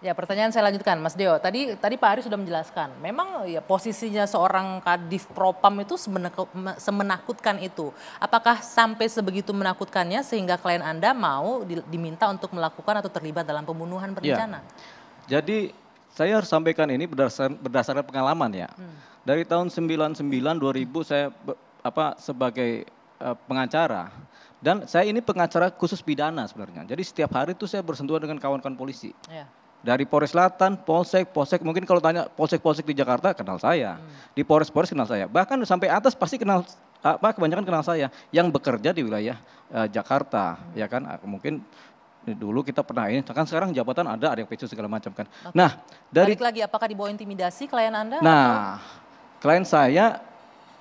Ya, pertanyaan saya lanjutkan, Mas Deo. Tadi Pak Ari sudah menjelaskan, memang ya posisinya seorang Kadif Propam itu semenakutkan itu. Apakah sampai sebegitu menakutkannya sehingga klien Anda mau diminta untuk melakukan atau terlibat dalam pembunuhan Ya, berencana? jadi saya harus sampaikan ini berdasarkan pengalaman ya. Dari tahun 99 2000 saya sebagai pengacara, dan saya ini pengacara khusus pidana sebenarnya. Jadi setiap hari itu saya bersentuhan dengan kawan-kawan polisi. Ya. Dari Polres Selatan, Polsek, mungkin kalau tanya Polsek di Jakarta kenal saya. Di Polres kenal saya. Bahkan sampai atas pasti kenal, kebanyakan kenal saya. Yang bekerja di wilayah Jakarta, ya kan. Mungkin dulu kita pernah ini, kan sekarang jabatan ada yang pensiun segala macam kan. Oke. Nah, balik lagi, apakah dibawa intimidasi klien Anda? Nah, klien saya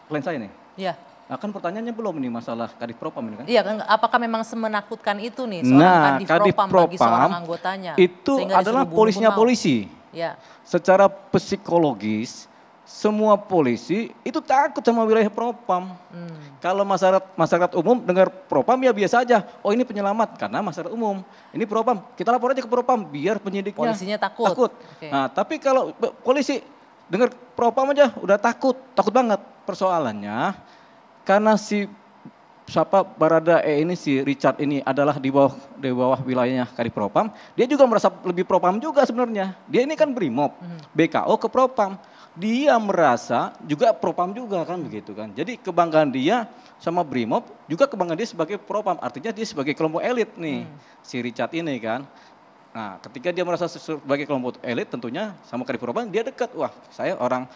nih. Iya. Nah, kan pertanyaannya belum nih masalah Kadif Propam ini kan? Iya, apakah memang semenakutkan itu nih seorang Kadif Propam bagi seorang anggotanya? Itu adalah polisinya polisi. Ya. Secara psikologis, semua polisi itu takut sama wilayah Propam. Kalau masyarakat umum dengar Propam ya biasa aja. Oh ini penyelamat karena masyarakat umum. Ini Propam, kita lapor aja ke Propam biar penyidiknya polisinya takut. Okay. Nah, tapi kalau polisi dengar Propam aja udah takut banget. Persoalannya karena si Baradae ini, si Richard ini adalah di bawah wilayahnya Kadif Propam, dia juga merasa lebih Propam juga sebenarnya. Dia ini kan Brimob, BKO ke Propam. Dia merasa juga Propam juga kan begitu kan. Jadi kebanggaan dia sama Brimob juga kebanggaan dia sebagai Propam. Artinya dia sebagai kelompok elit nih, si Richard ini kan. Nah, ketika dia merasa sebagai kelompok elit tentunya sama Kadif Propam dia dekat. Wah, saya orang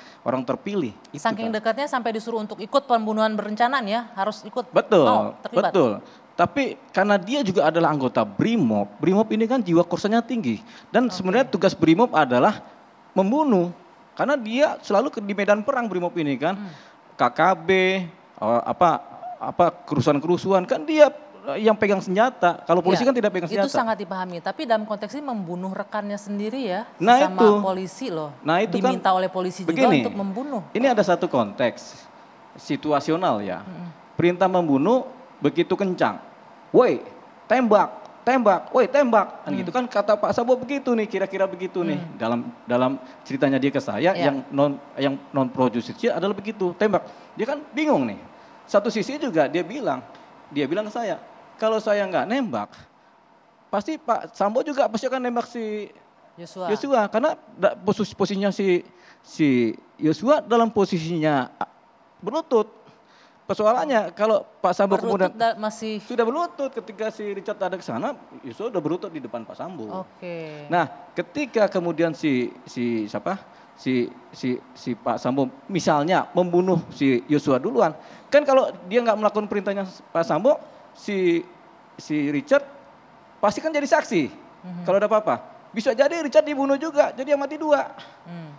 terpilih. Saking dekatnya sampai disuruh untuk ikut pembunuhan berencanaan ya, harus ikut. Betul, betul. Tapi karena dia juga adalah anggota Brimob ini kan jiwa korsanya tinggi. Dan sebenarnya tugas Brimob adalah membunuh. Karena dia selalu di medan perang Brimob ini kan. KKB, kerusuhan-kerusuhan kan dia yang pegang senjata. Kalau polisi kan tidak pegang senjata. Itu sangat dipahami. Tapi dalam konteks ini membunuh rekannya sendiri ya. Nah sama itu. polisi loh. Nah itu diminta oleh polisi juga untuk membunuh. Ini ada satu konteks situasional ya. Perintah membunuh begitu kencang. Woi tembak, woi tembak. Kan gitu kan kata Pak Sambo begitu nih, kira-kira begitu nih. Dalam ceritanya dia ke saya yang non pro justisia adalah begitu, tembak. Dia kan bingung nih. Satu sisi juga dia bilang ke saya, kalau saya nggak nembak, pasti Pak Sambo juga pasti akan nembak si Yosua. Karena posisinya si Yosua dalam posisinya berlutut. Persoalannya kalau Pak Sambo kemudian sudah berlutut ketika si Richard ada ke sana, Yosua udah berlutut di depan Pak Sambo. Nah, ketika kemudian si Pak Sambo misalnya membunuh si Yosua duluan, kan kalau dia nggak melakukan perintahnya Pak Sambo, si Richard pasti kan jadi saksi. Kalau ada apa-apa, bisa jadi Richard dibunuh juga, jadi yang mati dua.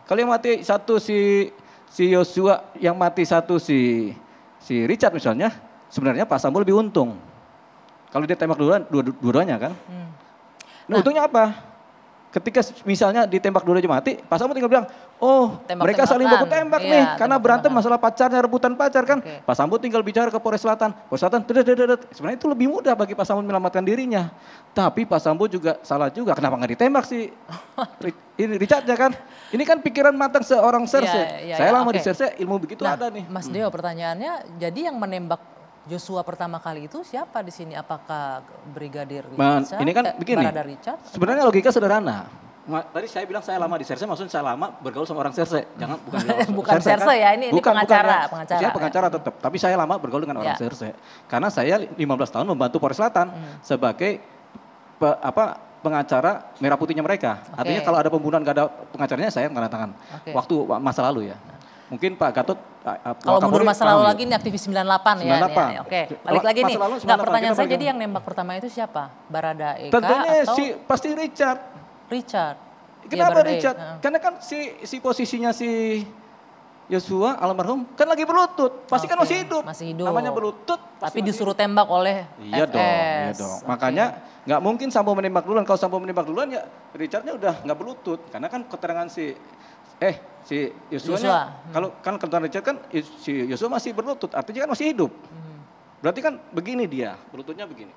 Kalau yang mati satu si Yosua, yang mati satu si Richard misalnya, sebenarnya Pak Sambo lebih untung. Kalau dia tembak dua-duanya kan. Nah, untungnya apa? Ketika misalnya ditembak dulu aja mati, Pak Sambo tinggal bilang, oh mereka saling baku tembak nih, karena berantem masalah pacarnya, rebutan pacar kan. Pak Sambo tinggal bicara ke Polres Selatan, sebenarnya itu lebih mudah bagi Pak Sambo menyelamatkan dirinya. Tapi Pak Sambo juga salah juga, kenapa nggak ditembak sih ini Richardnya kan. Ini kan pikiran matang seorang serse. Saya lama di serse, ilmu begitu ada nih. Mas Deo, pertanyaannya, jadi yang menembak Joshua pertama kali itu siapa di sini? Apakah Brigadir Richard? Ini kan begini, sebenarnya logika sederhana. Tadi saya bilang saya lama di Serse, maksudnya saya lama bergaul sama orang Serse. Jangan bukan Serse kan? Ya, ini pengacara. Saya pengacara tetap, tapi saya lama bergaul dengan orang Serse. Karena saya 15 tahun membantu Polres Selatan sebagai pengacara merah putihnya mereka. Artinya kalau ada pembunuhan gak ada pengacaranya, saya tanda tangan. Waktu masa lalu ya. Mungkin Pak Gatot, kalau mundur masa lalu lagi ini aktivis 98 ya. Oke, balik lagi nih. Enggak, pertanyaan saya jadi yang nembak pertama itu siapa? Baradae tentunya pasti Richard. Kenapa Richard? Karena kan si posisinya si Yosua almarhum kan lagi berlutut, pasti kan masih hidup. Namanya berlutut. Tapi disuruh tembak oleh Iya dong. Makanya nggak mungkin Sambo menembak duluan. Kalau Sambo menembak duluan ya Richardnya udah nggak berlutut. Karena kan keterangan si Yosua. Kalau kan keterangan Richard kan si Yosua masih berlutut, artinya kan masih hidup. Berarti kan begini dia, berlututnya begini.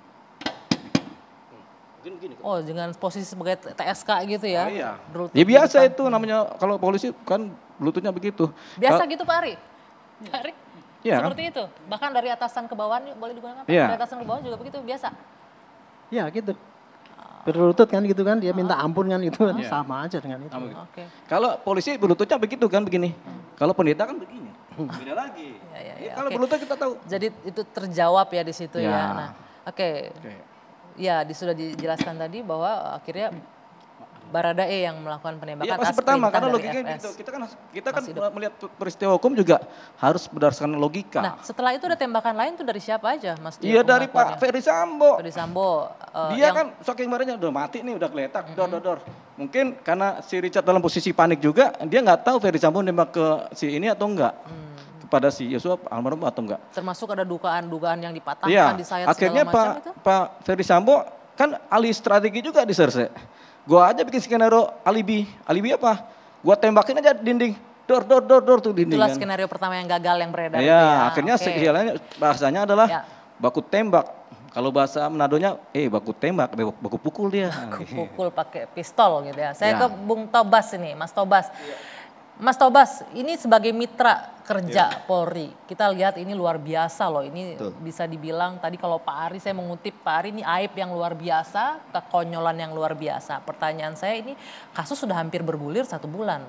Oh, dengan posisi sebagai TSK gitu ya? Iya. Berlutut Ya di biasa depan. itu namanya kalau polisi kan lututnya begitu. Biasa gitu Pak Ari? Pak Ari? Iya kan? Seperti itu? Bahkan dari atasan ke bawah boleh digunakan Pak? Iya. Dari atasan ke bawah juga begitu, biasa? Ya gitu. Berlutut kan gitu kan, dia minta ampun kan itu kan sama aja dengan itu. Sama gitu. Oke. Kalau polisi berlututnya begitu kan begini. Kalau pendeta kan begini. Beda lagi. Ya, Kalau oke. berlutut kita tahu. Jadi itu terjawab ya di situ ya. Ya. Nah, oke. Ya, sudah dijelaskan tadi bahwa akhirnya Baradae yang melakukan penembakan Iya pasti atas pertama perintah karena dari logikanya FS. gitu. Kita kan Masih hidup. melihat peristiwa hukum juga harus berdasarkan logika. Nah, setelah itu ada tembakan lain tuh dari siapa aja, Mas Dio? Iya dari pengakuannya? Pak Ferry Sambo. Ferry Sambo. Dia yang- kan saking marahnya udah mati nih, udah geletak, dor. Mungkin karena si Richard dalam posisi panik juga, dia nggak tahu Ferry Sambo nembak ke si ini atau enggak. Kepada si Yosua almarhum atau enggak. termasuk ada dugaan-dugaan yang dipatahkan, Iya, disayat akhirnya segala macam itu? Pak Ferry Sambo kan ahli strategi juga di Serse. Gua aja bikin skenario alibi. Alibi apa? Gua tembakin aja dinding. Dor tuh dinding. Itulah kan. skenario pertama yang gagal yang beredar itu Iya, ya. akhirnya Oke. sekiannya bahasanya adalah Ya. baku tembak. Kalau bahasa Menadonya, baku tembak, baku pukul dia. Pukul pakai pistol gitu ya. Saya Ya. ke Bung Tobas ini, Mas Tobas. Mas Tobas, ini sebagai mitra kerja Polri, kita lihat ini luar biasa loh. Ini bisa dibilang tadi kalau Pak Ari, saya mengutip Pak Ari, ini aib yang luar biasa, kekonyolan yang luar biasa. Pertanyaan saya ini, kasus sudah hampir bergulir 1 bulan.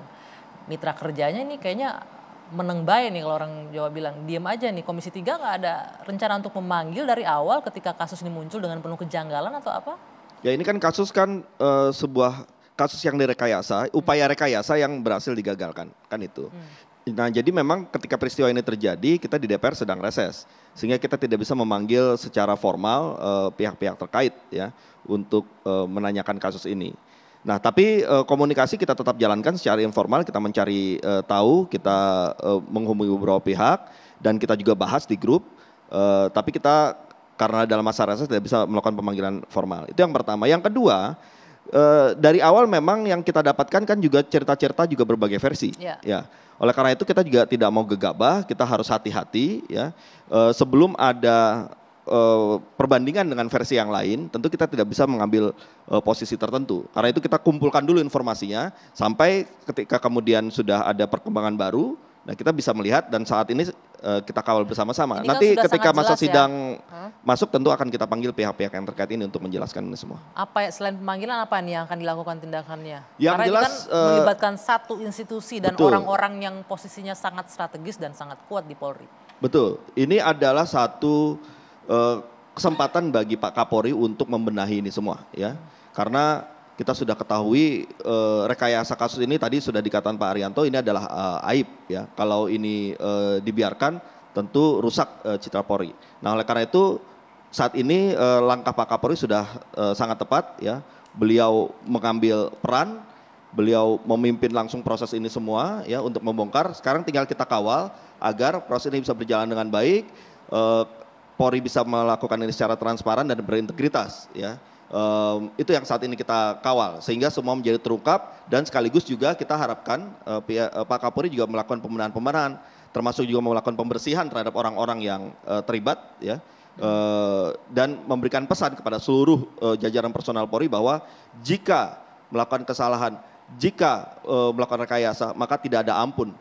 Mitra kerjanya ini kayaknya meneng bae nih kalau orang Jawa bilang. Diem aja nih, Komisi 3 nggak ada rencana untuk memanggil dari awal ketika kasus ini muncul dengan penuh kejanggalan atau apa? Ya ini kan kasus kan sebuah kasus yang direkayasa, upaya rekayasa yang berhasil digagalkan, kan itu. Nah jadi memang ketika peristiwa ini terjadi, kita di DPR sedang reses. Sehingga kita tidak bisa memanggil secara formal pihak-pihak terkait ya untuk menanyakan kasus ini. Nah tapi komunikasi kita tetap jalankan secara informal, kita mencari tahu, kita menghubungi beberapa pihak, dan kita juga bahas di grup. Tapi kita karena dalam masa reses tidak bisa melakukan pemanggilan formal. Itu yang pertama. Yang kedua, dari awal memang yang kita dapatkan kan juga cerita-cerita juga berbagai versi. Ya. Ya. Oleh karena itu kita juga tidak mau gegabah, kita harus hati-hati ya. Sebelum ada perbandingan dengan versi yang lain, tentu kita tidak bisa mengambil posisi tertentu. Karena itu kita kumpulkan dulu informasinya sampai ketika kemudian sudah ada perkembangan baru, nah kita bisa melihat dan saat ini kita kawal bersama-sama. Ini kan Nanti sudah ketika sangat masa jelas ya. sidang masuk tentu akan kita panggil pihak-pihak yang terkait ini untuk menjelaskan ini semua. Apa selain pemanggilan apa nih yang akan dilakukan tindakannya? Yang Karena jelas, ini kan melibatkan satu institusi dan betul. orang-orang yang posisinya sangat strategis dan sangat kuat di Polri. Betul, ini adalah satu kesempatan bagi Pak Kapolri untuk membenahi ini semua ya. Karena kita sudah ketahui rekayasa kasus ini tadi sudah dikatakan Pak Arianto ini adalah aib ya. Kalau ini dibiarkan tentu rusak citra Polri. Nah oleh karena itu saat ini langkah Pak Kapolri sudah sangat tepat ya. Beliau mengambil peran, beliau memimpin langsung proses ini semua ya untuk membongkar. Sekarang tinggal kita kawal agar proses ini bisa berjalan dengan baik. Polri bisa melakukan ini secara transparan dan berintegritas ya. Itu yang saat ini kita kawal sehingga semua menjadi terungkap dan sekaligus juga kita harapkan Pak Kapolri juga melakukan pembenahan termasuk juga melakukan pembersihan terhadap orang-orang yang terlibat ya dan memberikan pesan kepada seluruh jajaran personal Polri bahwa jika melakukan kesalahan, jika melakukan rekayasa maka tidak ada ampun.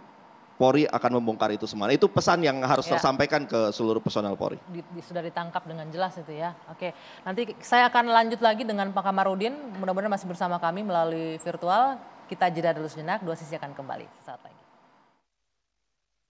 Polri akan membongkar itu semua. Itu pesan yang harus tersampaikan ke seluruh personal Polri. Sudah ditangkap dengan jelas itu ya. Oke, nanti saya akan lanjut lagi dengan Pak Kamarudin. Mudah-mudahan masih bersama kami melalui virtual. Kita jeda dulu sejenak, dua sisi akan kembali. Saat lagi.